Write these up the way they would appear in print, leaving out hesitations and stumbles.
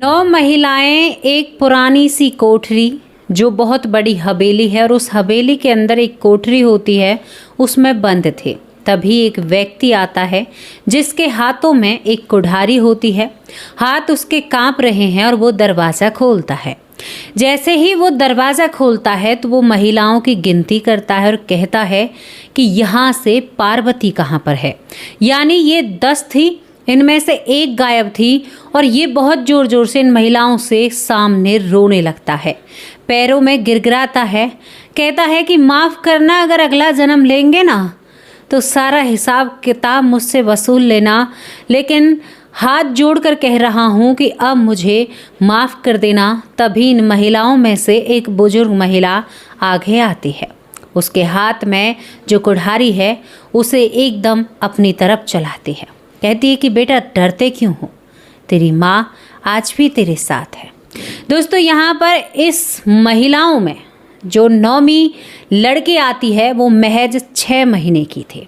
9 महिलाएं एक पुरानी सी कोठरी जो बहुत बड़ी हवेली है और उस हवेली के अंदर एक कोठरी होती है, उसमें बंद थे। तभी एक व्यक्ति आता है जिसके हाथों में एक कुल्हाड़ी होती है। हाथ उसके कांप रहे हैं और वो दरवाज़ा खोलता है। जैसे ही वो दरवाज़ा खोलता है तो वो महिलाओं की गिनती करता है और कहता है कि यहाँ से पार्वती कहाँ पर है। यानी ये 10 थी, इनमें से एक गायब थी और ये बहुत ज़ोर ज़ोर से इन महिलाओं से सामने रोने लगता है, पैरों में गिड़गिड़ाता है, कहता है कि माफ़ करना, अगर अगला जन्म लेंगे ना तो सारा हिसाब किताब मुझसे वसूल लेना, लेकिन हाथ जोड़कर कह रहा हूँ कि अब मुझे माफ़ कर देना। तभी इन महिलाओं में से एक बुजुर्ग महिला आगे आती है। उसके हाथ में जो कुल्हाड़ी है उसे एकदम अपनी तरफ चलाती है। कहती है कि बेटा डरते क्यों हो, तेरी माँ आज भी तेरे साथ है। दोस्तों, यहाँ पर इस महिलाओं में जो 9वीं लड़की आती है वो महज 6 महीने की थी।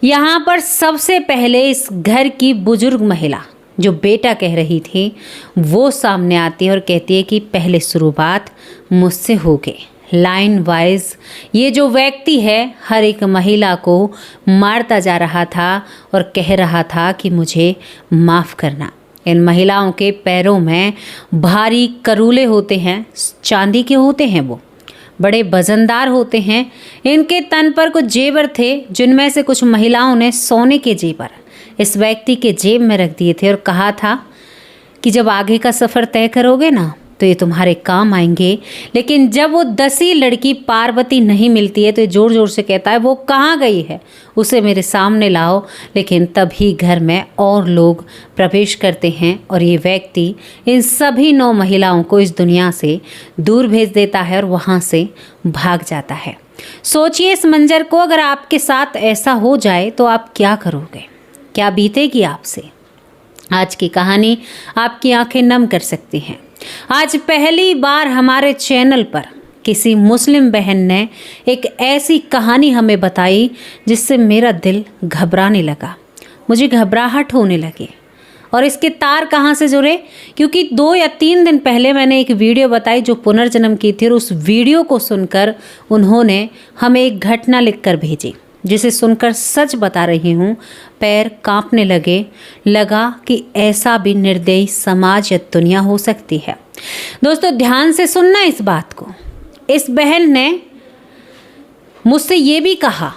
यहाँ पर सबसे पहले इस घर की बुजुर्ग महिला जो बेटा कह रही थी वो सामने आती है और कहती है कि पहले शुरुआत मुझसे हो गई। लाइन वाइज ये जो व्यक्ति है हर एक महिला को मारता जा रहा था और कह रहा था कि मुझे माफ़ करना। इन महिलाओं के पैरों में भारी करूले होते हैं, चांदी के होते हैं, वो बड़े वजनदार होते हैं। इनके तन पर कुछ जेवर थे जिनमें से कुछ महिलाओं ने सोने के जेवर इस व्यक्ति के जेब में रख दिए थे और कहा था कि जब आगे का सफ़र तय करोगे ना तो ये तुम्हारे काम आएंगे। लेकिन जब वो 10वीं लड़की पार्वती नहीं मिलती है तो ये ज़ोर ज़ोर से कहता है वो कहाँ गई है, उसे मेरे सामने लाओ। लेकिन तभी घर में और लोग प्रवेश करते हैं और ये व्यक्ति इन सभी 9 महिलाओं को इस दुनिया से दूर भेज देता है और वहाँ से भाग जाता है। सोचिए इस मंजर को, अगर आपके साथ ऐसा हो जाए तो आप क्या करोगे, क्या बीतेगी आपसे। आज की कहानी आपकी आंखें नम कर सकती हैं। आज पहली बार हमारे चैनल पर किसी मुस्लिम बहन ने एक ऐसी कहानी हमें बताई जिससे मेरा दिल घबराने लगा, मुझे घबराहट होने लगी। और इसके तार कहाँ से जुड़े, क्योंकि 2 या 3 दिन पहले मैंने एक वीडियो बताई जो पुनर्जन्म की थी और उस वीडियो को सुनकर उन्होंने हमें एक घटना लिखकर भेजी जिसे सुनकर सच बता रही हूँ पैर कांपने लगा कि ऐसा भी निर्दयी समाज या दुनिया हो सकती है। दोस्तों, ध्यान से सुनना इस बात को। इस बहन ने मुझसे ये भी कहा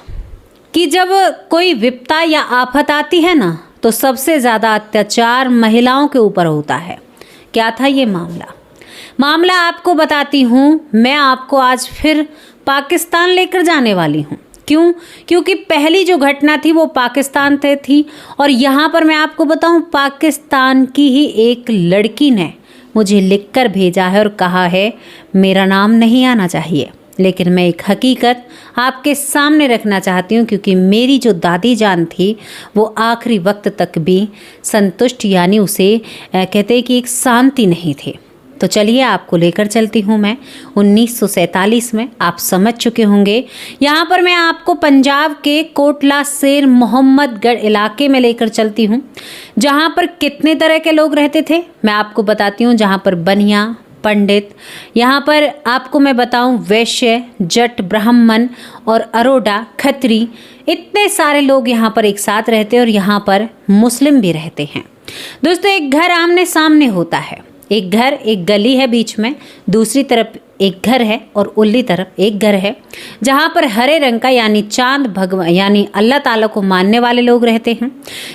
कि जब कोई विपदा या आफत आती है ना तो सबसे ज़्यादा अत्याचार महिलाओं के ऊपर होता है। क्या था ये मामला आपको बताती हूँ। मैं आपको आज फिर पाकिस्तान लेकर जाने वाली हूँ। क्यों? क्योंकि पहली जो घटना थी वो पाकिस्तान से थी और यहाँ पर मैं आपको बताऊँ पाकिस्तान की ही एक लड़की ने मुझे लिखकर भेजा है और कहा है मेरा नाम नहीं आना चाहिए, लेकिन मैं एक हकीकत आपके सामने रखना चाहती हूँ क्योंकि मेरी जो दादी जान थी वो आखिरी वक्त तक भी संतुष्ट, यानी उसे कहते कि एक शांति नहीं थी। तो चलिए आपको लेकर चलती हूँ मैं 1947 में। आप समझ चुके होंगे। यहाँ पर मैं आपको पंजाब के कोटला शेर मोहम्मदगढ़ इलाके में लेकर चलती हूँ जहाँ पर कितने तरह के लोग रहते थे मैं आपको बताती हूँ। जहाँ पर बनिया, पंडित, यहाँ पर आपको मैं बताऊँ वैश्य, जट, ब्राह्मण और अरोड़ा, खत्री, इतने सारे लोग यहाँ पर एक साथ रहते हैं और यहाँ पर मुस्लिम भी रहते हैं। दोस्तों, एक घर आमने सामने होता है। एक घर, एक गली है बीच में, दूसरी तरफ एक घर है और उल्ली तरफ एक घर है जहाँ पर हरे रंग का यानी चांद भगवान यानी अल्लाह ताला को मानने वाले लोग रहते हैं।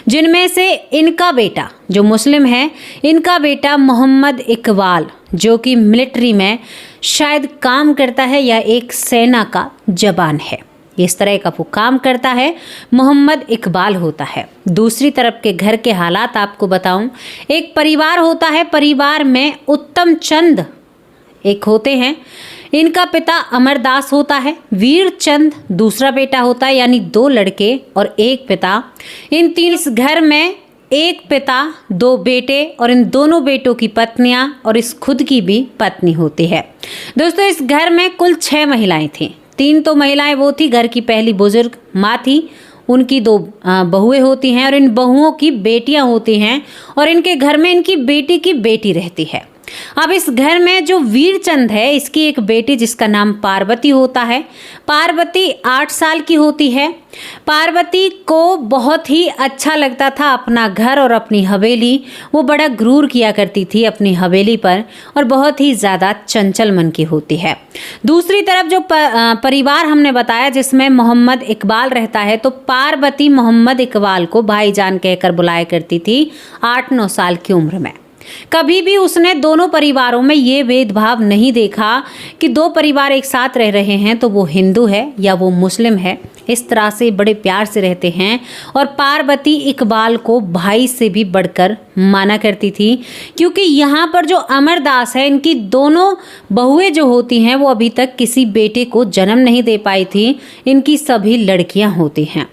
जिनमें से इनका बेटा जो मुस्लिम है, इनका बेटा मोहम्मद इकबाल जो कि मिलिट्री में शायद काम करता है या एक सेना का जवान है, इस तरह का वो काम करता है, मोहम्मद इकबाल होता है। दूसरी तरफ के घर के हालात आपको बताऊं। एक परिवार होता है, परिवार में उत्तम चंद एक होते हैं, इनका पिता अमरदास होता है, वीर चंद दूसरा बेटा होता है, यानी 2 लड़के और एक पिता। इन 3 इस घर में एक पिता, 2 बेटे और इन दोनों बेटों की पत्नियां और इस खुद की भी पत्नी होती है। दोस्तों, इस घर में कुल 6 महिलाएं थीं। 3 तो महिलाएं वो थी, घर की पहली बुजुर्ग माँ थी, उनकी 2 बहुएं होती हैं और इन बहुओं की बेटियां होती हैं और इनके घर में इनकी बेटी की बेटी रहती है। अब इस घर में जो वीरचंद है, इसकी एक बेटी जिसका नाम पार्वती होता है। पार्वती 8 साल की होती है। पार्वती को बहुत ही अच्छा लगता था अपना घर और अपनी हवेली। वो बड़ा गुरूर किया करती थी अपनी हवेली पर और बहुत ही ज़्यादा चंचल मन की होती है। दूसरी तरफ जो परिवार हमने बताया जिसमें मोहम्मद इकबाल रहता है, तो पार्वती मोहम्मद इकबाल को भाईजान कहकर बुलाया करती थी 8-9 साल की उम्र में। कभी भी उसने दोनों परिवारों में ये भेदभाव नहीं देखा कि 2 परिवार एक साथ रह रहे हैं तो वो हिंदू है या वो मुस्लिम है। इस तरह से बड़े प्यार से रहते हैं और पार्वती इकबाल को भाई से भी बढ़कर माना करती थी, क्योंकि यहाँ पर जो अमरदास है, इनकी दोनों बहुएं जो होती हैं वो अभी तक किसी बेटे को जन्म नहीं दे पाई थी। इनकी सभी लड़कियाँ होती हैं।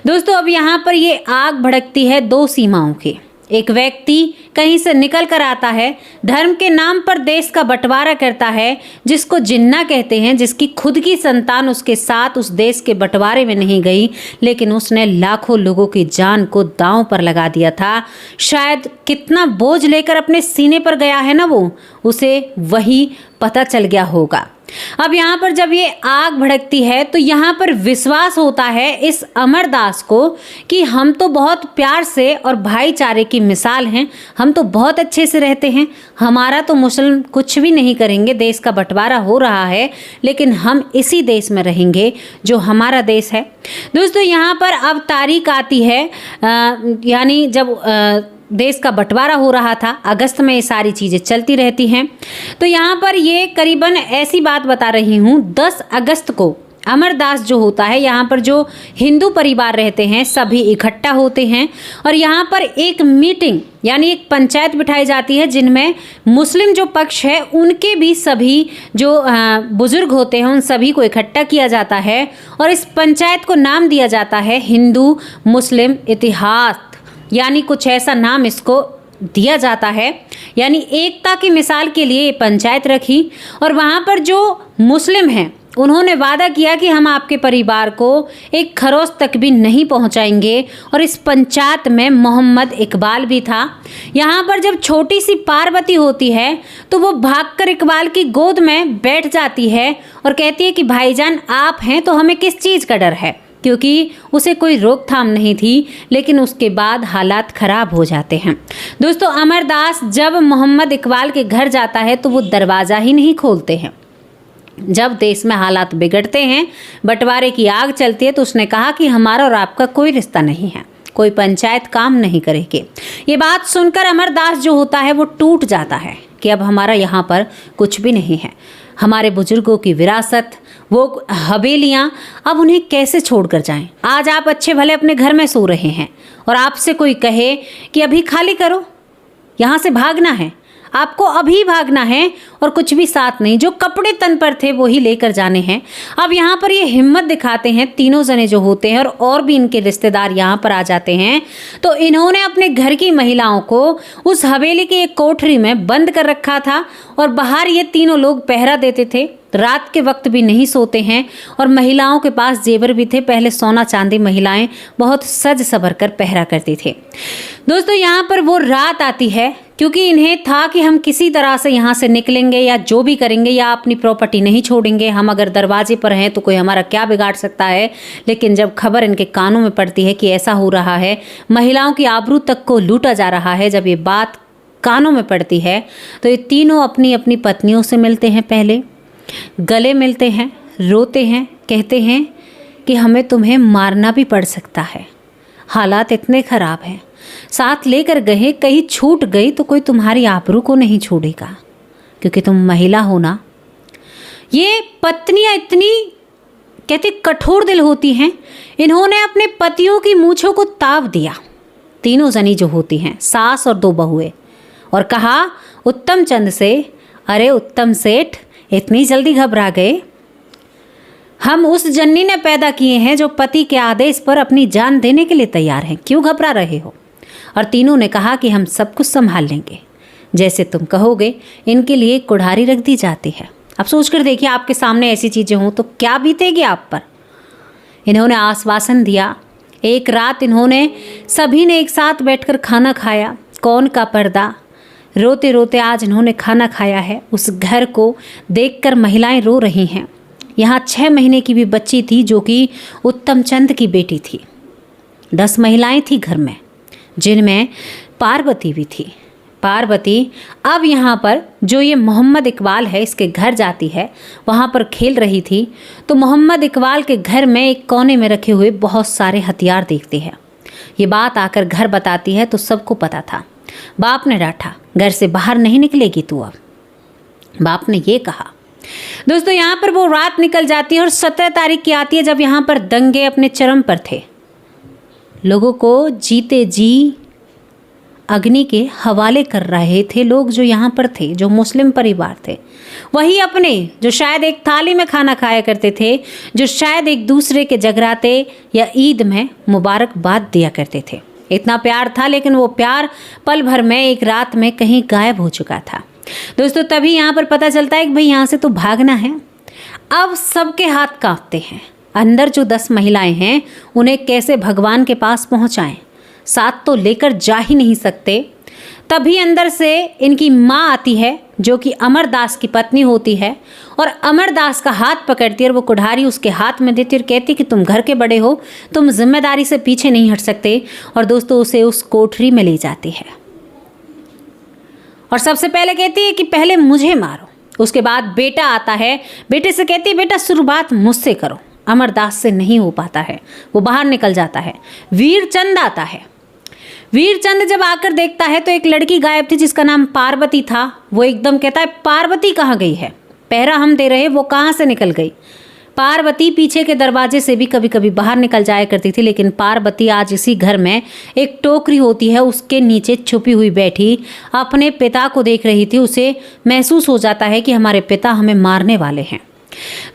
दोस्तों, अब यहाँ पर ये आग भड़कती है 2 सीमाओं की। एक व्यक्ति कहीं से निकल कर आता है, धर्म के नाम पर देश का बंटवारा करता है, जिसको जिन्ना कहते हैं, जिसकी खुद की संतान उसके साथ उस देश के बंटवारे में नहीं गई, लेकिन उसने लाखों लोगों की जान को दांव पर लगा दिया था। शायद कितना बोझ लेकर अपने सीने पर गया है ना वो, उसे वही पता चल गया होगा। अब यहाँ पर जब ये आग भड़कती है तो यहाँ पर विश्वास होता है इस अमरदास को कि हम तो बहुत प्यार से और भाईचारे की मिसाल हैं, हम तो बहुत अच्छे से रहते हैं, हमारा तो मुस्लिम कुछ भी नहीं करेंगे, देश का बंटवारा हो रहा है लेकिन हम इसी देश में रहेंगे जो हमारा देश है। दोस्तों, यहाँ पर अब तारीख आती है, यानी जब देश का बंटवारा हो रहा था, अगस्त में ये सारी चीज़ें चलती रहती हैं। तो यहाँ पर ये करीबन ऐसी बात बता रही हूँ, 10 अगस्त को अमरदास जो होता है, यहाँ पर जो हिंदू परिवार रहते हैं सभी इकट्ठा होते हैं और यहाँ पर एक मीटिंग यानी एक पंचायत बिठाई जाती है, जिनमें मुस्लिम जो पक्ष है उनके भी सभी जो बुजुर्ग होते हैं उन सभी को इकट्ठा किया जाता है और इस पंचायत को नाम दिया जाता है हिंदू मुस्लिम इतिहास, यानी कुछ ऐसा नाम इसको दिया जाता है। यानी एकता की मिसाल के लिए ये पंचायत रखी और वहाँ पर जो मुस्लिम हैं उन्होंने वादा किया कि हम आपके परिवार को एक खरोच तक भी नहीं पहुंचाएंगे और इस पंचायत में मोहम्मद इकबाल भी था। यहाँ पर जब छोटी सी पार्वती होती है तो वो भागकर इकबाल की गोद में बैठ जाती है और कहती है कि भाईजान आप हैं तो हमें किस चीज़ का डर है, क्योंकि उसे कोई रोकथाम नहीं थी। लेकिन उसके बाद हालात ख़राब हो जाते हैं। दोस्तों, अमरदास जब मोहम्मद इकबाल के घर जाता है तो वो दरवाज़ा ही नहीं खोलते हैं। जब देश में हालात बिगड़ते हैं, बंटवारे की आग चलती है, तो उसने कहा कि हमारा और आपका कोई रिश्ता नहीं है, कोई पंचायत काम नहीं करेगी। ये बात सुनकर अमरदास जो होता है वो टूट जाता है कि अब हमारा यहाँ पर कुछ भी नहीं है, हमारे बुजुर्गों की विरासत, वो हवेलियाँ, अब उन्हें कैसे छोड़कर जाएं। आज आप अच्छे भले अपने घर में सो रहे हैं और आपसे कोई कहे कि अभी खाली करो, यहाँ से भागना है, आपको अभी भागना है और कुछ भी साथ नहीं, जो कपड़े तन पर थे वो ही लेकर जाने हैं। अब यहाँ पर ये हिम्मत दिखाते हैं तीनों जने जो होते हैं और भी इनके रिश्तेदार यहाँ पर आ जाते हैं। तो इन्होंने अपने घर की महिलाओं को उस हवेली की एक कोठरी में बंद कर रखा था और बाहर ये तीनों लोग पहरा देते थे। रात के वक्त भी नहीं सोते हैं और महिलाओं के पास जेवर भी थे। पहले सोना चांदी महिलाएं बहुत सज सवर कर पहरा करती थी। दोस्तों, यहाँ पर वो रात आती है, क्योंकि इन्हें था कि हम किसी तरह से यहाँ से निकलेंगे या जो भी करेंगे या अपनी प्रॉपर्टी नहीं छोड़ेंगे, हम अगर दरवाजे पर हैं तो कोई हमारा क्या बिगाड़ सकता है। लेकिन जब खबर इनके कानों में पड़ती है कि ऐसा हो रहा है, महिलाओं की आबरू तक को लूटा जा रहा है, जब ये बात कानों में पड़ती है तो ये तीनों अपनी अपनी पत्नियों से मिलते हैं, पहले गले मिलते हैं, रोते हैं, कहते हैं कि हमें तुम्हें मारना भी पड़ सकता है, हालात इतने ख़राब हैं, साथ लेकर गए, कहीं छूट गई तो कोई तुम्हारी आबरू को नहीं छोड़ेगा, क्योंकि तुम महिला हो ना। ये पत्नियां इतनी कहते कठोर दिल होती हैं, इन्होंने अपने पतियों की मूंछों को ताव दिया, तीनों जनी जो होती हैं, सास और 2 बहुएं, और कहा उत्तम चंद से, अरे उत्तम सेठ, इतनी जल्दी घबरा गए? हम उस जन्नी ने पैदा किए हैं जो पति के आदेश पर अपनी जान देने के लिए तैयार हैं, क्यों घबरा रहे हो? और तीनों ने कहा कि हम सब कुछ संभाल लेंगे, जैसे तुम कहोगे। इनके लिए कुढ़ारी रख दी जाती है। अब सोचकर देखिए, आपके सामने ऐसी चीज़ें हों तो क्या बीतेगी आप पर। इन्होंने आश्वासन दिया एक रात इन्होंने सभी ने एक साथ बैठकर खाना खाया। कौन का पर्दा, रोते रोते आज इन्होंने खाना खाया है। उस घर को देखकर महिलाएं रो रही हैं। यहाँ 6 महीने की भी बच्ची थी जो कि उत्तम चंद की बेटी थी। 10 महिलाएं थी घर में, जिनमें पार्वती भी थी। पार्वती अब यहाँ पर जो ये मोहम्मद इकबाल है इसके घर जाती है, वहाँ पर खेल रही थी। तो मोहम्मद इकबाल के घर में एक कोने में रखे हुए बहुत सारे हथियार देखती है। ये बात आकर घर बताती है तो सबको पता था। बाप ने डांटा, घर से बाहर नहीं निकलेगी तू अब। बाप ने ये कहा। दोस्तों यहाँ पर वो रात निकल जाती है और 17 तारीख की आती है जब यहाँ पर दंगे अपने चरम पर थे। लोगों को जीते जी अग्नि के हवाले कर रहे थे लोग जो यहाँ पर थे, जो मुस्लिम परिवार थे। वही अपने जो शायद एक थाली में खाना खाया करते थे, जो शायद एक दूसरे के जगराते या ईद में मुबारकबाद दिया करते थे। इतना प्यार था, लेकिन वो प्यार पल भर में एक रात में कहीं गायब हो चुका था। दोस्तों तभी यहाँ पर पता चलता है कि भाई यहाँ से तो भागना है। अब सबके हाथ कांपते हैं। अंदर जो 10 महिलाएं हैं उन्हें कैसे भगवान के पास पहुँचाएं, साथ तो लेकर जा ही नहीं सकते। तभी अंदर से इनकी माँ आती है जो कि अमरदास की पत्नी होती है, और अमरदास का हाथ पकड़ती है और वो कुठारी उसके हाथ में देती और कहती कि तुम घर के बड़े हो, तुम जिम्मेदारी से पीछे नहीं हट सकते। और दोस्तों उसे उस कोठरी में ले जाती है और सबसे पहले कहती है कि पहले मुझे मारो। उसके बाद बेटा आता है, बेटे से कहती है बेटा शुरुआत मुझसे करो। अमरदास से नहीं हो पाता है, वो बाहर निकल जाता है। वीरचंद आता है। वीरचंद जब आकर देखता है तो एक लड़की गायब थी जिसका नाम पार्वती था। वो एकदम कहता है पार्वती कहाँ गई है, पहरा हम दे रहे, वो कहाँ से निकल गई। पार्वती पीछे के दरवाजे से भी कभी कभी बाहर निकल जाया करती थी, लेकिन पार्वती आज इसी घर में एक टोकरी होती है उसके नीचे छुपी हुई बैठी अपने पिता को देख रही थी। उसे महसूस हो जाता है कि हमारे पिता हमें मारने वाले हैं।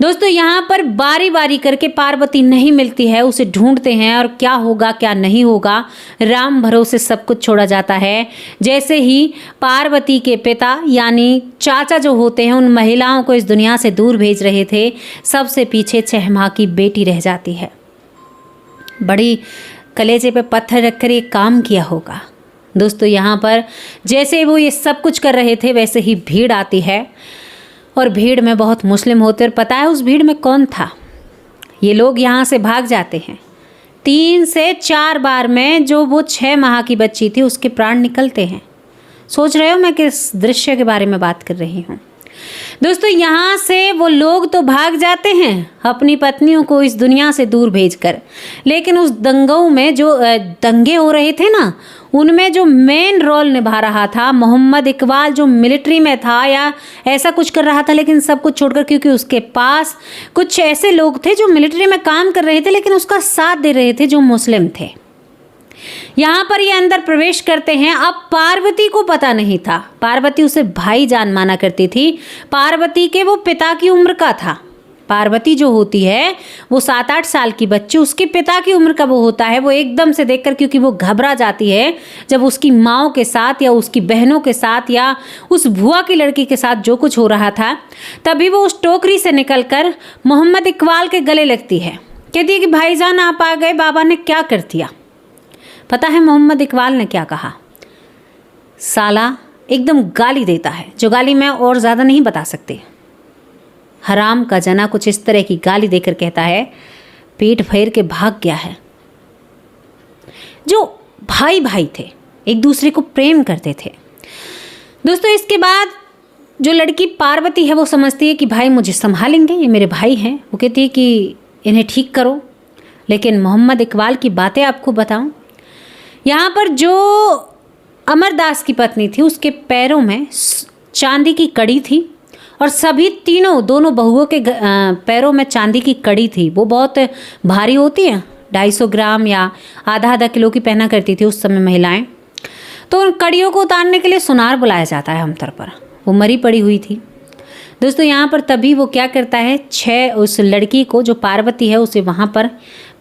दोस्तों यहाँ पर बारी बारी करके पार्वती नहीं मिलती है, उसे ढूंढते हैं और क्या होगा क्या नहीं होगा, राम भरोसे सब कुछ छोड़ा जाता है। जैसे ही पार्वती के पिता यानी चाचा जो होते हैं उन महिलाओं को इस दुनिया से दूर भेज रहे थे, सबसे पीछे 6 माह की बेटी रह जाती है। बड़ी कलेजे पे पत्थर रखकर ये काम किया होगा। दोस्तों यहाँ पर जैसे वो ये सब कुछ कर रहे थे वैसे ही भीड़ आती है, और भीड़ में बहुत मुस्लिम होते। और पता है उस भीड़ में कौन था? ये लोग यहाँ से भाग जाते हैं। 3 से 4 बार में जो वो 6 माह की बच्ची थी उसके प्राण निकलते हैं। सोच रहे हो मैं किस दृश्य के बारे में बात कर रही हूँ? दोस्तों यहाँ से वो लोग तो भाग जाते हैं अपनी पत्नियों को इस दुनिया से दूर भेजकर, लेकिन उस दंगों में जो दंगे हो रहे थे ना, उनमें जो मेन रोल निभा रहा था मोहम्मद इकबाल, जो मिलिट्री में था या ऐसा कुछ कर रहा था, लेकिन सब कुछ छोड़कर, क्योंकि उसके पास कुछ ऐसे लोग थे जो मिलिट्री में काम कर रहे थे लेकिन उसका साथ दे रहे थे, जो मुस्लिम थे। यहाँ पर ये अंदर प्रवेश करते हैं। अब पार्वती को पता नहीं था, पार्वती उसे भाईजान माना करती थी। पार्वती के वो पिता की उम्र का था। पार्वती जो होती है वो 7-8 साल की बच्ची, उसके पिता की उम्र का वो होता है। वो एकदम से देखकर, क्योंकि वो घबरा जाती है जब उसकी माँओं के साथ या उसकी बहनों के साथ या उस भुआ की लड़की के साथ जो कुछ हो रहा था, तभी वो उस टोकरी से निकलकर मोहम्मद इकबाल के गले लगती है। कहती है कि भाईजान आप आ गए, बाबा ने क्या कर दिया। पता है मोहम्मद इकबाल ने क्या कहा? साला एकदम गाली देता है, जो गाली मैं और ज़्यादा नहीं बता सकती। हराम का जना कुछ इस तरह की गाली देकर कहता है पेट फेर के भाग गया है। जो भाई भाई थे, एक दूसरे को प्रेम करते थे। दोस्तों इसके बाद जो लड़की पार्वती है वो समझती है कि भाई मुझे संभालेंगे, ये मेरे भाई हैं। वो कहती है कि इन्हें ठीक करो। लेकिन मोहम्मद इकबाल की बातें आपको बताऊं, यहाँ पर जो अमरदास की पत्नी थी उसके पैरों में चांदी की कड़ी थी, और सभी दोनों बहुओं के पैरों में चांदी की कड़ी थी। वो बहुत भारी होती है, 250 ग्राम या आधा किलो की पहना करती थी उस समय महिलाएं। तो उन कड़ियों को उतारने के लिए सुनार बुलाया जाता है आमतौर पर। वो मरी पड़ी हुई थी। दोस्तों यहाँ पर तभी वो क्या करता है, उस लड़की को जो पार्वती है उसे वहाँ पर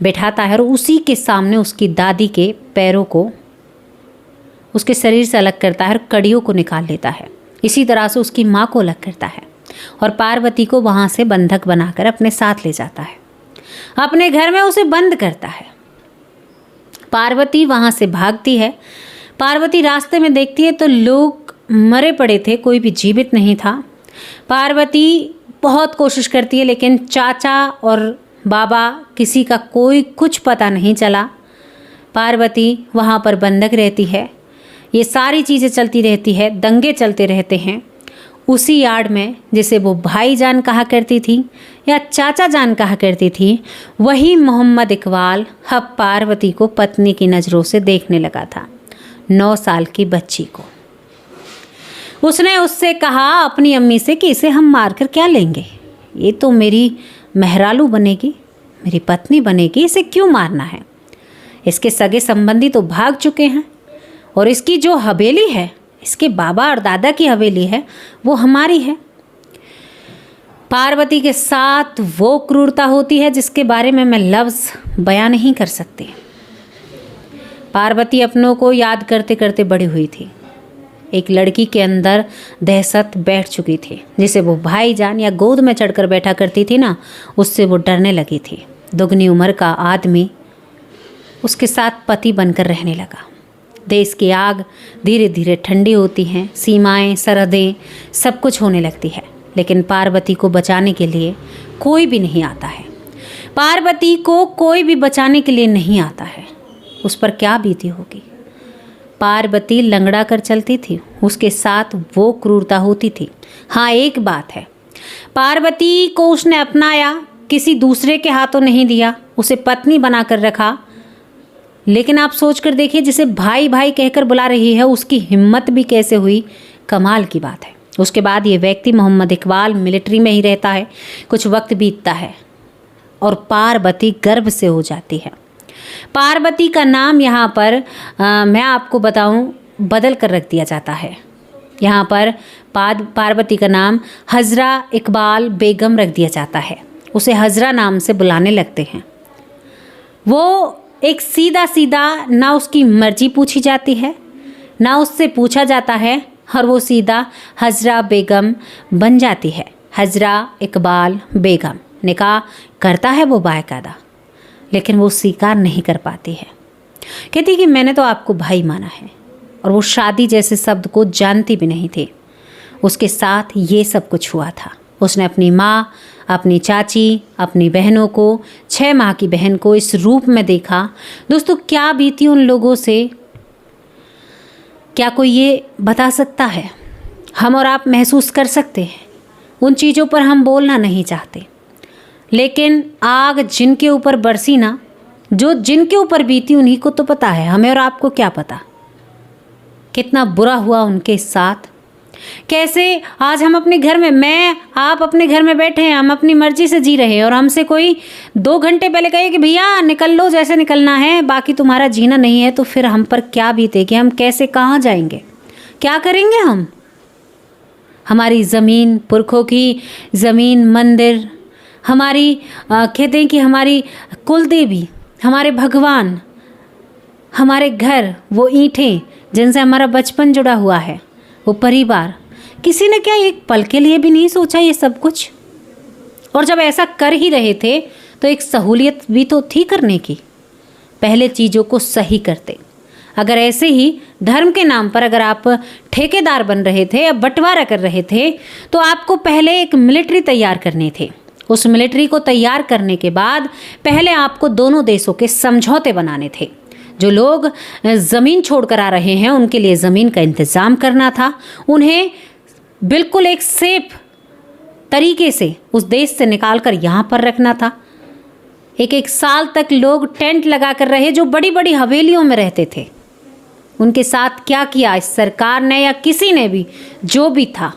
बैठाता है और उसी के सामने उसकी दादी के पैरों को उसके शरीर से अलग करता है और कड़ियों को निकाल लेता है। इसी तरह से उसकी माँ को अलग करता है और पार्वती को वहाँ से बंधक बनाकर अपने साथ ले जाता है, अपने घर में उसे बंद करता है। पार्वती वहाँ से भागती है। पार्वती रास्ते में देखती है तो लोग मरे पड़े थे, कोई भी जीवित नहीं था। पार्वती बहुत कोशिश करती है लेकिन चाचा और बाबा किसी का कोई कुछ पता नहीं चला। पार्वती वहाँ पर बंधक रहती है। ये सारी चीज़ें चलती रहती है, दंगे चलते रहते हैं उसी यार्ड में जिसे वो भाईजान कहा करती थी या चाचा जान कहा करती थी। वही मोहम्मद इकबाल अब पार्वती को पत्नी की नज़रों से देखने लगा था, 9 साल की बच्ची को। उसने उससे कहा अपनी अम्मी से कि इसे हम मारकर क्या लेंगे, ये तो मेरी मेहरालू बनेगी, मेरी पत्नी बनेगी, इसे क्यों मारना है। इसके सगे संबंधी तो भाग चुके हैं और इसकी जो हवेली है, इसके बाबा और दादा की हवेली है, वो हमारी है। पार्वती के साथ वो क्रूरता होती है जिसके बारे में मैं लफ्ज़ बयां नहीं कर सकती। पार्वती अपनों को याद करते करते बड़ी हुई थी। एक लड़की के अंदर दहशत बैठ चुकी थी, जिसे वो भाईजान या गोद में चढ़कर बैठा करती थी ना, उससे वो डरने लगी थी। दुगनी उम्र का आदमी उसके साथ पति बनकर रहने लगा। देश की आग धीरे धीरे ठंडी होती हैं, सीमाएं, सरहदें, सब कुछ होने लगती है, लेकिन पार्वती को बचाने के लिए कोई भी नहीं आता है। पार्वती को कोई भी बचाने के लिए नहीं आता है। उस पर क्या बीती होगी। पार्वती लंगड़ा कर चलती थी, उसके साथ वो क्रूरता होती थी। हाँ, एक बात है, पार्वती को उसने अपनाया, किसी दूसरे के हाथों नहीं दिया, उसे पत्नी बनाकर रखा। लेकिन आप सोच कर देखिए, जिसे भाई भाई कहकर बुला रही है, उसकी हिम्मत भी कैसे हुई, कमाल की बात है। उसके बाद ये व्यक्ति मोहम्मद इकबाल मिलिट्री में ही रहता है। कुछ वक्त बीतता है और पार्वती गर्भ से हो जाती है। पार्वती का नाम यहाँ पर मैं आपको बताऊँ बदल कर रख दिया जाता है। यहाँ पर पार्वती का नाम हजरा इकबाल बेगम रख दिया जाता है। उसे हजरा नाम से बुलाने लगते हैं। वो एक सीधा सीधा, ना उसकी मर्जी पूछी जाती है ना उससे पूछा जाता है, और वो सीधा हजरा बेगम बन जाती है। हजरा इकबाल बेगम निकाह करता है वो बाकायदा, लेकिन वो स्वीकार नहीं कर पाती है। कहती कि मैंने तो आपको भाई माना है, और वो शादी जैसे शब्द को जानती भी नहीं थी। उसके साथ ये सब कुछ हुआ था। उसने अपनी माँ, अपनी चाची, अपनी बहनों को, 6 माह की बहन को इस रूप में देखा। दोस्तों, क्या बीती उन लोगों से, क्या कोई ये बता सकता है? हम और आप महसूस कर सकते हैं। उन चीज़ों पर हम बोलना नहीं चाहते, लेकिन आग जिनके ऊपर बरसी ना, जो जिनके ऊपर बीती उन्हीं को तो पता है। हमें और आपको क्या पता कितना बुरा हुआ उनके साथ। कैसे आज हम अपने घर में, मैं आप अपने घर में बैठे हैं, हम अपनी मर्जी से जी रहे हैं, और हमसे कोई 2 घंटे पहले कहे कि भैया निकल लो, जैसे निकलना है, बाकी तुम्हारा जीना नहीं है, तो फिर हम पर क्या बीतेगी, हम कैसे कहाँ जाएंगे, क्या करेंगे हम। हमारी ज़मीन, पुरखों की ज़मीन, मंदिर, हमारी कहते हैं कि हमारी कुलदेवी, हमारे भगवान, हमारे घर, वो ईंटें जिनसे हमारा बचपन जुड़ा हुआ है, वो परिवार, किसी ने क्या एक पल के लिए भी नहीं सोचा ये सब कुछ। और जब ऐसा कर ही रहे थे तो एक सहूलियत भी तो थी करने की, पहले चीज़ों को सही करते। अगर ऐसे ही धर्म के नाम पर अगर आप ठेकेदार बन रहे थे या बंटवारा कर रहे थे, तो आपको पहले एक मिलिट्री तैयार करने थे। उस मिलिट्री को तैयार करने के बाद पहले आपको दोनों देशों के समझौते बनाने थे। जो लोग ज़मीन छोड़कर आ रहे हैं उनके लिए ज़मीन का इंतज़ाम करना था। उन्हें बिल्कुल एक सेफ तरीके से उस देश से निकाल कर यहाँ पर रखना था। एक साल तक लोग टेंट लगा कर रहे जो बड़ी बड़ी हवेलियों में रहते थे। उनके साथ क्या किया इस सरकार ने या किसी ने भी, जो भी था।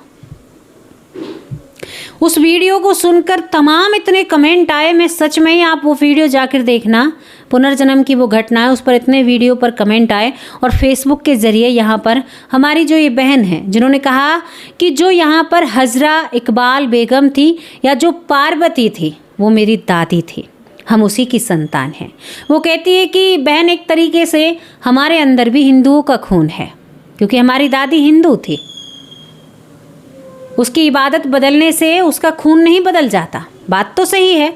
उस वीडियो को सुनकर तमाम इतने कमेंट आए, मैं सच में ही, आप वो वीडियो जाकर देखना, पुनर्जन्म की वो घटना है, उस पर इतने वीडियो पर कमेंट आए। और फेसबुक के ज़रिए यहाँ पर हमारी जो ये बहन है जिन्होंने कहा कि जो यहाँ पर हजरा इकबाल बेगम थी या जो पार्वती थी वो मेरी दादी थी, हम उसी की संतान हैं। वो कहती है कि बहन एक तरीके से हमारे अंदर भी हिंदुओं का खून है, क्योंकि हमारी दादी हिंदू थी। उसकी इबादत बदलने से उसका खून नहीं बदल जाता, बात तो सही है,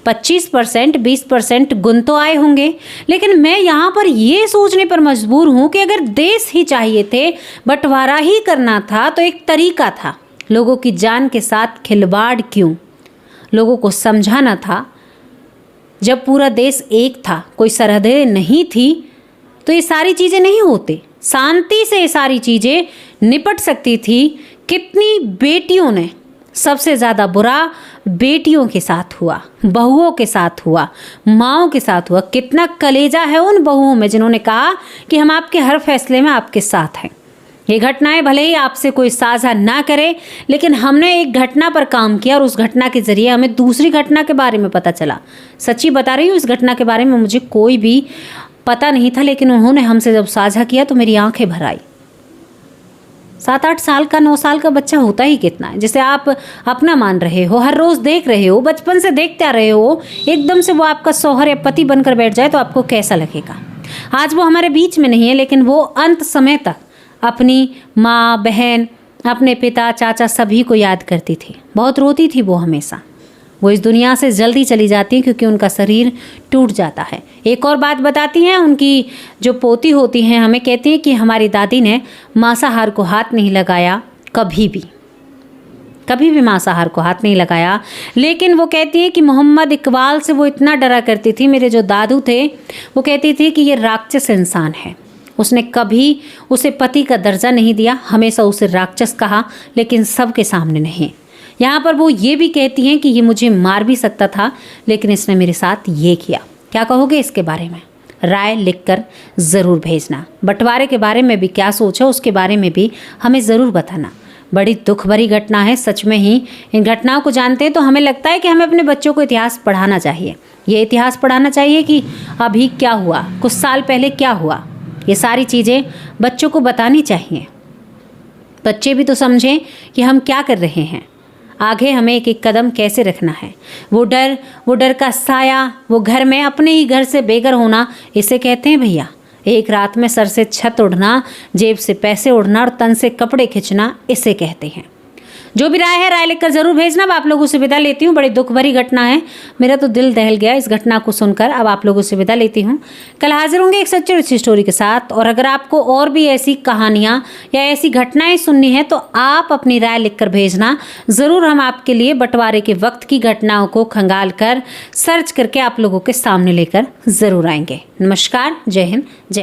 25%, 20% गुण तो आए होंगे, लेकिन मैं यहाँ पर ये सोचने पर मजबूर हूँ कि अगर देश ही चाहिए थे, बंटवारा ही करना था, तो एक तरीका था। लोगों की जान के साथ खिलवाड़ क्यों? लोगों को समझाना था। जब पूरा देश एक था, कोई सरहदें नहीं थी, तो ये सारी चीज़ें नहीं होती। शांति से ये सारी चीज़ें निपट सकती थी। कितनी बेटियों ने, सबसे ज़्यादा बुरा बेटियों के साथ हुआ, बहुओं के साथ हुआ, माँओं के साथ हुआ। कितना कलेजा है उन बहुओं में जिन्होंने कहा कि हम आपके हर फैसले में आपके साथ हैं। ये घटनाएं भले ही आपसे कोई साझा ना करे, लेकिन हमने एक घटना पर काम किया और उस घटना के ज़रिए हमें दूसरी घटना के बारे में पता चला। सच्ची बता रही हूँ, इस घटना के बारे में मुझे कोई भी पता नहीं था, लेकिन उन्होंने हमसे जब साझा किया तो मेरी आंखें भर आई। 7-8 साल का, 9 साल का बच्चा होता ही कितना है, जिसे आप अपना मान रहे हो, हर रोज़ देख रहे हो, बचपन से देखते आ रहे हो। एकदम से वो आपका शौहर या पति बनकर बैठ जाए तो आपको कैसा लगेगा? आज वो हमारे बीच में नहीं है, लेकिन वो अंत समय तक अपनी माँ, बहन, अपने पिता, चाचा सभी को याद करती थी। बहुत रोती थी वो हमेशा। वो इस दुनिया से जल्दी चली जाती हैं क्योंकि उनका शरीर टूट जाता है। एक और बात बताती हैं, उनकी जो पोती होती हैं, हमें कहती हैं कि हमारी दादी ने मांसाहार को हाथ नहीं लगाया, कभी भी मांसाहार को हाथ नहीं लगाया। लेकिन वो कहती है कि मोहम्मद इकबाल से वो इतना डरा करती थी। मेरे जो दादू थे वो कहती थी कि ये राक्षस इंसान है। उसने कभी उसे पति का दर्जा नहीं दिया, हमेशा उसे राक्षस कहा, लेकिन सबके सामने नहीं। यहाँ पर वो ये भी कहती हैं कि ये मुझे मार भी सकता था, लेकिन इसने मेरे साथ ये किया। क्या कहोगे इसके बारे में? राय लिखकर ज़रूर भेजना। बंटवारे के बारे में भी क्या सोचा, उसके बारे में भी हमें ज़रूर बताना। बड़ी दुख भरी घटना है, सच में ही। इन घटनाओं को जानते हैं तो हमें लगता है कि हमें अपने बच्चों को इतिहास पढ़ाना चाहिए। ये इतिहास पढ़ाना चाहिए कि अभी क्या हुआ, कुछ साल पहले क्या हुआ। ये सारी चीज़ें बच्चों को बतानी चाहिए। बच्चे भी तो समझें कि हम क्या कर रहे हैं, आगे हमें एक एक कदम कैसे रखना है। वो डर का साया, वो घर में अपने ही घर से बेघर होना, इसे कहते हैं भैया। एक रात में सर से छत उड़ना, जेब से पैसे उड़ना और तन से कपड़े खींचना, इसे कहते हैं। जो भी राय है, राय लिखकर जरूर भेजना। अब आप लोगों से विदा लेती हूँ। बड़ी दुख भरी घटना है, मेरा तो दिल दहल गया इस घटना को सुनकर। अब आप लोगों से विदा लेती हूँ। कल हाजिर होंगे एक सच्ची अच्छी स्टोरी के साथ। और अगर आपको और भी ऐसी कहानियाँ या ऐसी घटनाएं सुननी है तो आप अपनी राय लिखकर भेजना ज़रूर। हम आपके लिए बंटवारे के वक्त की घटनाओं को खंगाल कर सर्च करके आप लोगों के सामने लेकर ज़रूर आएंगे। नमस्कार, जय हिंद, जय